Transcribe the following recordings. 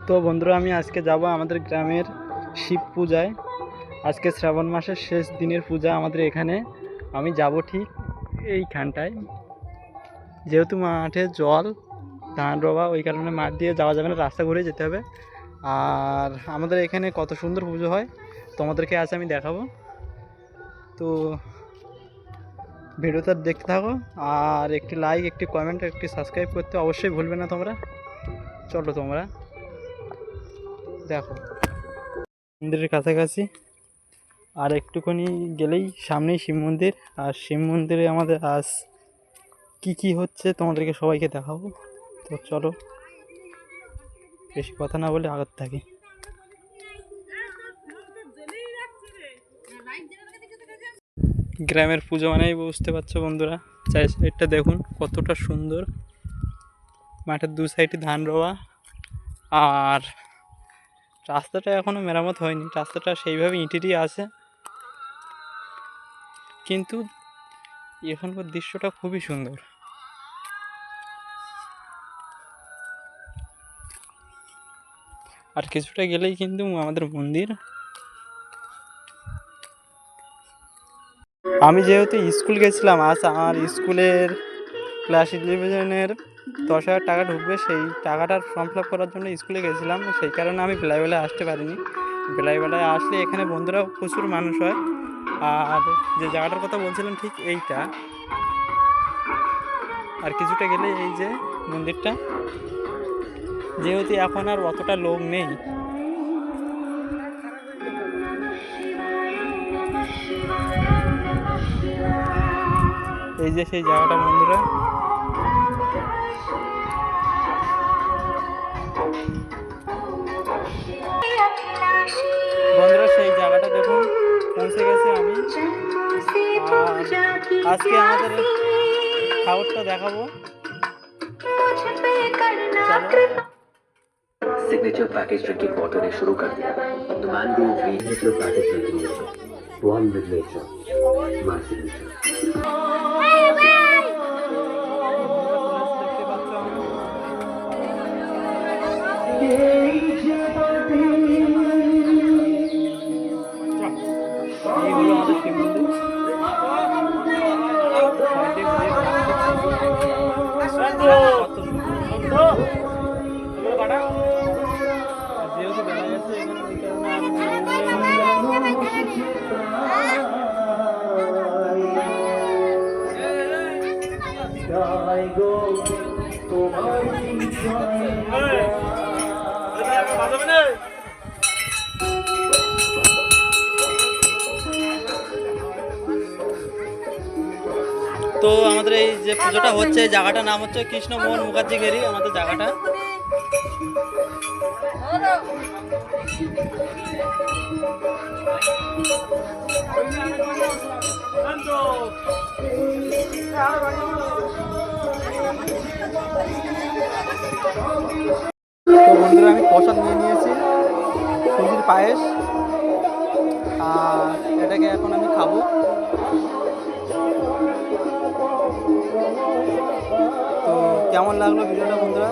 তো বন্ধুরা, আমি আজকে যাব আমাদের গ্রামের শিব পূজায়। আজকে শ্রাবণ মাসের শেষ দিনের পূজা আমাদের এখানে। আমি যাব ঠিক এইখানটায়, যেহেতু মাঠে জল, ধান রোয়া, ওই কারণে মাঠ দিয়ে যাওয়া যাবে না, রাস্তা ঘুরে যেতে হবে। আর আমাদের এখানে কত সুন্দর পুজো হয় তোমাদেরকে আজ আমি দেখাবো। তো ভিডিওটা দেখতে থাকো, আর একটি লাইক, একটি কমেন্ট, একটি সাবস্ক্রাইব করতে অবশ্যই ভুলবে না তোমরা। চলো তোমরা দেখো মন্দিরের কাছাকাছি, আর একটুখানি গেলেই সামনেই শিব মন্দির। আর শিব মন্দিরে আমাদের আজ কি হচ্ছে তোমাদেরকে সবাইকে দেখাবো। তো চলো, বেশি কথা না বলে আগাতে থাকি। গ্রামের পুজো মানেই বুঝতে পারছো বন্ধুরা, চারি সাইডটা দেখুন কতটা সুন্দর। মাঠের দু সাইডে ধান রোয়া, আর রাস্তাটা এখনও মেরামত হয়নি, রাস্তাটা সেইভাবে ইটেরই আছে, কিন্তু এখানকার দৃশ্যটা খুবই সুন্দর। আর কিছুটা গেলেই কিন্তু আমাদের মন্দির। আমি যেহেতু স্কুল গেছিলাম, আজ আমার স্কুলের ক্লাস 11-এর 10,000 টাকা ঢুকবে, সেই টাকাটার ফর্ম ফিল আপ করার জন্য স্কুলে গেছিলাম। সেই কারণে আমি বেলাবেলায় আসতে পারিনি। বেলাবেলায় আসলে এখানে বন্ধুরাও প্রচুর মানুষ হয়। আর যে জায়গাটার কথা বলছিলাম ঠিক এইটা, আর কিছুটা গেলে এই যে মন্দিরটা, যেহেতু এখন আর অতটা লোক নেই, এই যে সেই জায়গাটা বন্ধুরা। বন্ধুরা সেই জায়গাটা দেখুন, পৌঁছে গেছি আমি। আজকে আমাদের খাবারটা দেখাবো। सिग्नेचर पैकेज ड्रिंकिंग वाटर ने शुरू कर दिया। The mangrove signature package drinking water, one with nature, my signature. এই হলো আমাদের শিব মন্দির। যেহেতু বেলা গেছে, এখানে ওই কারণে তো আমাদের এই যে পুজোটা হচ্ছে, এই জায়গাটার নাম হচ্ছে কৃষ্ণমোহন মুখার্জি গেরি আমাদের জায়গাটা। তো বন্ধুরা, আমি প্রসাদ নিয়ে নিয়েছি, সুজির পায়েস, আর এটাকে এখন আমি খাবো। তো কেমন লাগলো ভিডিওটা বন্ধুরা,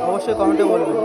অবশ্যই কমেন্টে বলবেন।